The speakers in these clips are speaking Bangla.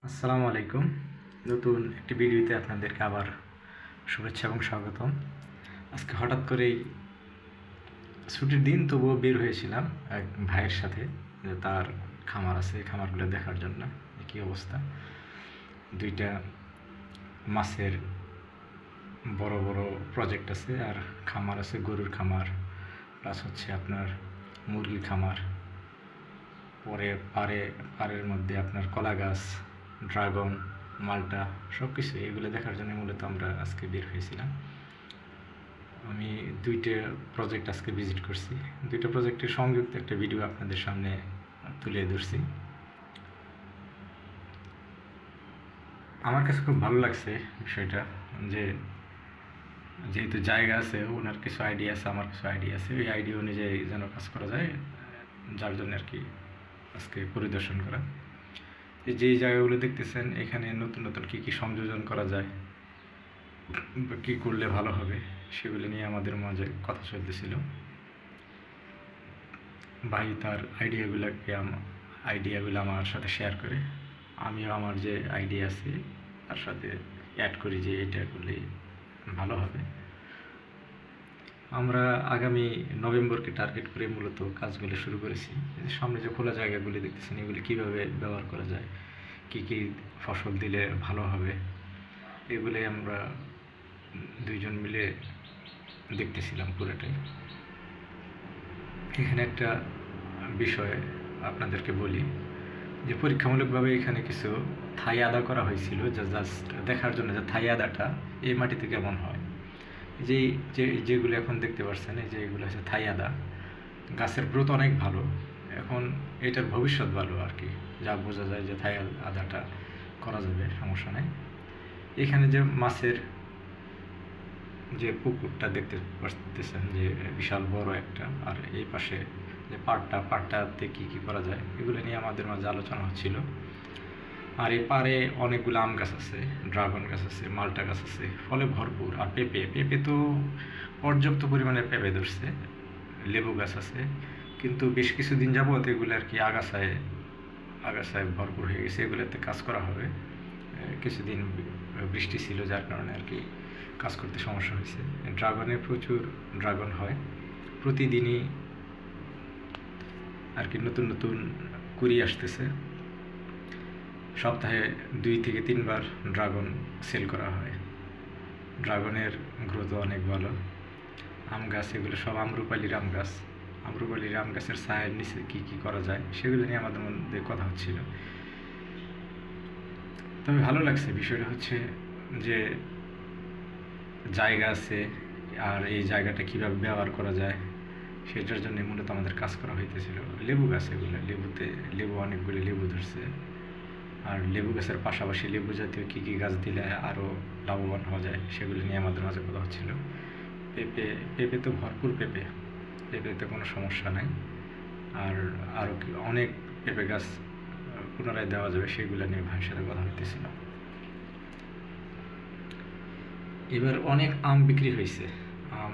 আসসালামু আলাইকুম। নতুন একটি ভিডিওতে আপনাদেরকে আবার শুভেচ্ছা এবং স্বাগতম। আজকে হঠাৎ করেই ছুটির দিন, তবুও বের হয়েছিলাম এক ভাইয়ের সাথে, যে তার খামার আছে, খামারগুলো দেখার জন্য কী অবস্থা। দুইটা মাছের বড় বড় প্রজেক্ট আছে, আর খামার আছে, গরুর খামার প্লাস হচ্ছে আপনার মুরগির খামার। পরে পাড়ের মধ্যে আপনার কলা গাছ, ড্রাগন, মাল্টা সব কিছু, এগুলো দেখার জন্য মূলত আমরা আজকে বের হয়েছিলাম। আমি দুইটা প্রজেক্ট আজকে ভিজিট করছি। দুইটা প্রজেক্টের সংযুক্ত একটা ভিডিও আপনাদের সামনে তুলে ধরছি। আমার কাছে খুব ভালো লাগছে বিষয়টা, যে যেহেতু জায়গা আছে, ওনার কিছু আইডিয়া আছে, আমার কিছু আইডিয়া আছে, ওই আইডিয়া অনুযায়ী যেন কাজ করা যায়, যার জন্য আর কি আজকে পরিদর্শন করা। যে জায়গাগুলো দেখতেছেন, এখানে নতুন নতুন কী কী সংযোজন করা যায় বা কী করলে ভালো হবে, সেগুলো নিয়ে আমাদের মাঝে কথা চলতেছিল। ভাই তার আইডিয়াগুলো আমার সাথে শেয়ার করে, আমিও আমার যে আইডিয়া আছে তার সাথে অ্যাড করি যে এটা করলে ভালো হবে। আমরা আগামী নভেম্বরকে টার্গেট করে মূলত কাজগুলো শুরু করেছি। সামনে যে খোলা জায়গাগুলি দেখতেছেন, এগুলি কীভাবে ব্যবহার করা যায়, কী কী ফসল দিলে ভালো হবে, এগুলোই আমরা দুইজন মিলে দেখতেছিলাম পুরোটাই। এখানে একটা বিষয় আপনাদেরকে বলি, যে পরীক্ষামূলকভাবে এখানে কিছু থাই আদা করা হয়েছিল, যা জাস্ট দেখার জন্য যে থাই আদাটা এই মাটিতে কেমন হয়। যেগুলো এখন দেখতে পাচ্ছেন, এই যে এগুলো হচ্ছে থাই আদা, গাছের গ্রোথ অনেক ভালো। এখন এটার ভবিষ্যৎ ভালো আর কি, যা বোঝা যায় যে থাই আদাটা করা যাবে, সমস্যা নেই। এখানে যে মাছের যে পুকুরটা দেখতে পাচ্ছেন, যে বিশাল বড় একটা, আর এই পাশে যে পাড়টাতে কী কী করা যায়, এগুলো নিয়ে আমাদের মাঝে আলোচনা হচ্ছিল। আর এই পাড়ে অনেকগুলো আম গাছ আছে, ড্রাগন গাছ আছে, মাল্টা গাছ আছে, ফলে ভরপুর। আর পেঁপে তো পর্যাপ্ত পরিমাণে পেঁপে ধরছে। লেবু গাছ আছে, কিন্তু বেশ কিছুদিন যাবত এগুলো আর কি আগাছায় ভরপুর হয়ে গেছে। এগুলোতে কাজ করা হবে। কিছুদিন বৃষ্টি ছিল, যার কারণে আর কি কাজ করতে সমস্যা হয়েছে। ড্রাগনে প্রচুর ড্রাগন হয়, প্রতিদিনই আর কি নতুন নতুন কুড়ি আসতেছে। সপ্তাহে 2 থেকে 3 বার ড্রাগন সেল করা হয়। ড্রাগনের গ্রোথ অনেক ভালো। আম গাছ, এগুলো সব আম্রপালির আম গাছ। আম্রপালির আম গাছের ছায়ের নিচে কী কী করা যায়, সেগুলো নিয়ে আমাদের মধ্যে কথা হচ্ছিল। তবে ভালো লাগছে বিষয়টা হচ্ছে যে জায়গা আছে, আর এই জায়গাটা কীভাবে ব্যবহার করা যায় সেটার জন্য মূলত আমাদের কাজ করা হইতেছিল। লেবু গাছ, এগুলো লেবু অনেকগুলি লেবু ধরছে। আর লেবু গাছের পাশাপাশি লেবু জাতীয় কী কী গাছ দিলে আরও লাভবান হওয়া যায়, সেগুলো নিয়ে আমাদের মাঝে কথা হচ্ছিল। পেঁপে তো ভরপুর, পেঁপেতে কোনো সমস্যা নাই। আর আরও অনেক পেঁপে গাছ পুনরায় দেওয়া যাবে, সেগুলো নিয়ে ভাইয়ের সাথে কথা হইতেছিল। এবার অনেক আম বিক্রি হয়েছে, আম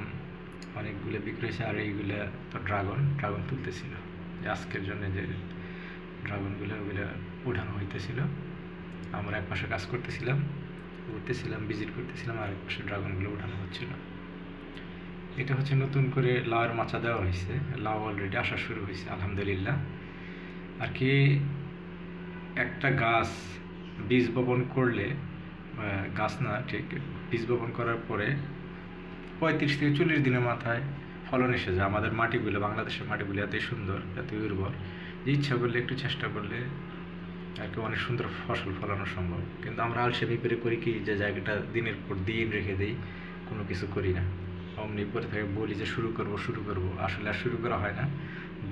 অনেকগুলো বিক্রি হয়েছে। আর এইগুলো তো ড্রাগন তুলতেছিল, যে আজকের জন্য যে ড্রাগনগুলো ওগুলো উঠানো হইতেছিল। আমরা এক পাশে কাজ করতেছিলাম, ভিজিট করতেছিলাম, আর এক পাশে ড্রাগনগুলো উঠানো হচ্ছিল। এটা হচ্ছে নতুন করে লাউয়ের মাচা দেওয়া হয়েছে, লাউ অলরেডি আসা শুরু হয়েছে আলহামদুলিল্লাহ। আর কি একটা গাছ বীজ বপন করলে, গাছ না ঠিক, বীজ বপন করার পরে 35 থেকে 40 দিনের মাথায় ফলন এসে যায়। আমাদের মাটিগুলো, বাংলাদেশের মাটিগুলো এতই সুন্দর, এতই উর্বর, যে ইচ্ছা করলে, একটু চেষ্টা করলে আর কি অনেক সুন্দর ফসল ফলানো সম্ভব। কিন্তু আমরা আলসেমি করি কি, যে জায়গাটা দিনের পর দিন রেখে দিই, কোনো কিছু করি না। অমনি পরে থেকে বলি যে শুরু করব, আসলে আর শুরু করা হয় না।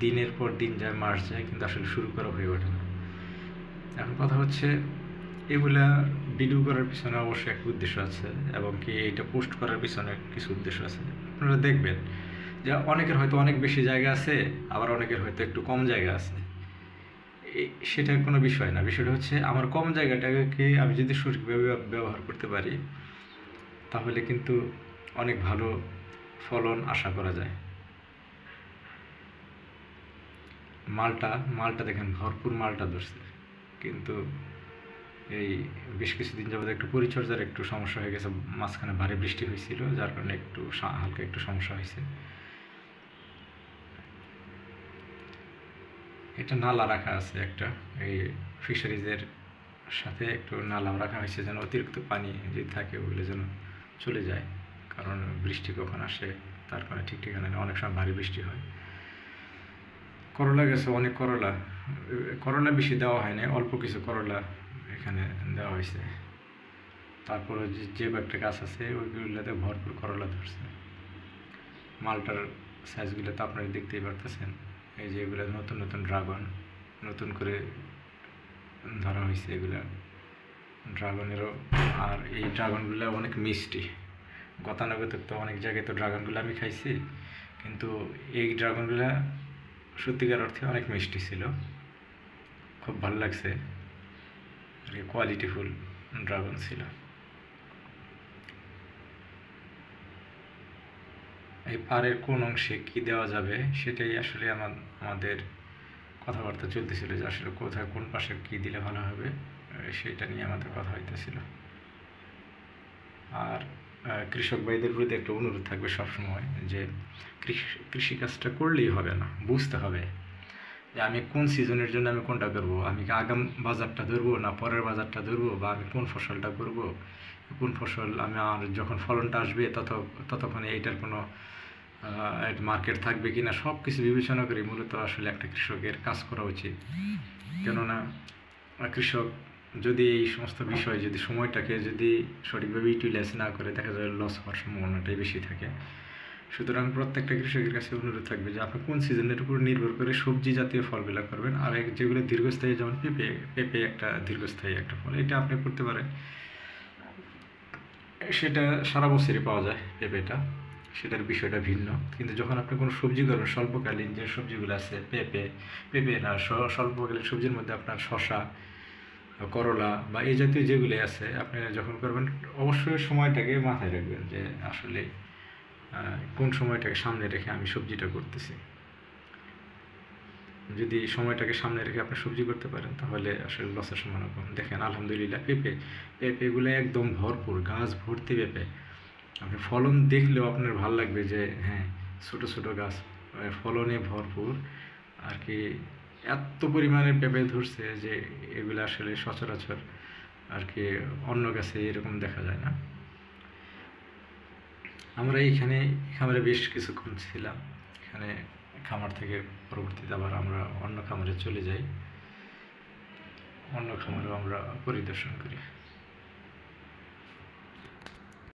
দিনের পর দিন যায়, মাস যায়, কিন্তু আসলে শুরু করা হয়ে ওঠে না। এখন কথা হচ্ছে, এগুলা ভিডিও করার পিছনে অবশ্যই একটা উদ্দেশ্য আছে, এবং কি এইটা পোস্ট করার পিছনে কিছু উদ্দেশ্য আছে। আপনারা দেখবেন যে অনেকের হয়তো অনেক বেশি জায়গা আছে, আবার অনেকের হয়তো একটু কম জায়গা আছে। সেটা কোনো বিষয় না। বিষয়টা হচ্ছে, আমার কম জায়গাটাকে আমি যদি সঠিকভাবে ব্যবহার করতে পারি, তাহলে কিন্তু অনেক ভালো ফলন আশা করা যায়। মালটা দেখেন, ভরপুর মালটা ধরছে, কিন্তু এই বেশ কিছুদিন যাবত একটু পরিচর্যার একটু সমস্যা হয়ে গেছে, মাঝখানে ভারী বৃষ্টি হয়েছিল, যার কারণে একটু হালকা একটু সমস্যা হয়েছে। এটা নালা রাখা আছে একটা, এই ফিশারিজের সাথে একটু নালাও রাখা হয়েছে, যেন অতিরিক্ত পানি যদি থাকে ওগুলো যেন চলে যায়, কারণ বৃষ্টি কখন আসে তার কারণে ঠিক ঠিকানা নেই, অনেক সময় ভারী বৃষ্টি হয়। করলা গেছে অনেক, করলা বেশি দেওয়া হয় না, অল্প কিছু করলা এখানে দেওয়া হয়েছে। তারপরে যে কয়েকটা গাছ আছে ওইগুলোতে ভরপুর করলা ধরছে। মালটার সাইজগুলো তো আপনারা দেখতেই পারতেছেন, এই যে এগুলো নতুন নতুন ড্রাগন নতুন করে ধরা হয়েছে, এগুলা ড্রাগনেরও। আর এই ড্রাগনগুলো অনেক মিষ্টি, গতানুগতিক তো অনেক জায়গায় তো ড্রাগনগুলো আমি খাইছি, কিন্তু এই ড্রাগনগুলো সত্যিকার অর্থে অনেক মিষ্টি ছিল, খুব ভালো লাগছে, আর কি কোয়ালিটিফুল ড্রাগন ছিল। এই পাড়ের কোন অংশে কি দেওয়া যাবে সেটাই আসলে আমাদের কথাবার্তা চলতেছিল, যে আসলে কোথায় কোন পাশে কি দিলে ভালো হবে, সেটা নিয়ে আমাদের কথা হইতেছিল। আর কৃষক ভাইদের প্রতি একটা অনুরোধ থাকবে সবসময়, যে কৃষিকাজটা করলেই হবে না, বুঝতে হবে যে আমি কোন সিজনের জন্য আমি কোনটা করবো, আমি কি আগাম বাজারটা ধরবো না পরের বাজারটা ধরবো, বা আমি কোন ফসলটা করব, কোন ফসল আমার যখন ফলনটা আসবে ততক্ষণে এইটার কোনো মার্কেট থাকবে কি না, সব কিছু বিবেচনা করে মূলত আসলে একটা কৃষকের কাজ করা উচিত। কেননা কৃষক যদি এই সমস্ত বিষয় যদি সময়টাকে যদি সঠিকভাবে ইউটিলাইজ না করে, দেখা যায় লস হওয়ার সম্ভাবনাটাই বেশি থাকে। সুতরাং প্রত্যেকটা কৃষকের কাছে অনুরোধ থাকবে যে আপনি কোন সিজনের উপর নির্ভর করে সবজি জাতীয় ফলগুলো করবেন, আর যেগুলো দীর্ঘস্থায়ী, যেমন পেঁপে একটা দীর্ঘস্থায়ী একটা ফল, এটা আপনি করতে পারেন, সেটা সারা বছরই পাওয়া যায় পেঁপেটা, সেটার বিষয়টা ভিন্ন। কিন্তু যখন আপনি কোনো সবজি করবেন, স্বল্পকালীন যে সবজিগুলো আছে, পেঁপে না, স্বল্পকালীন সবজির মধ্যে আপনার শসা, করলা বা এই জাতীয় যেগুলি আছে, আপনি যখন করবেন অবশ্যই সময়টাকে মাথায় রাখবেন, যে আসলে কোন সময়টাকে সামনে রেখে আমি সবজিটা করতেছি। যদি সময়টাকে সামনে রেখে আপনি সবজি করতে পারেন, তাহলে আসলে লসের সম্ভাবনা কম। দেখেন আলহামদুলিল্লাহ পেঁপেগুলো একদম ভরপুর, গাছ ভর্তি পেঁপে। আপনি ফলন দেখলেও আপনার ভালো লাগবে যে হ্যাঁ, ছোটো ছোটো গাছ, ফলনে ভরপুর আর কি, এত পরিমাণে পেঁপে ধরছে যে এগুলো আসলে সচরাচর আর কি অন্য গাছে এরকম দেখা যায় না। আমরা এইখানে খামারে বেশ কিছুক্ষণ ছিলাম, এখানে খামার থেকে পরবর্তীতে আবার আমরা অন্য খামারে চলে যাই, অন্য খামারেও আমরা পরিদর্শন করি।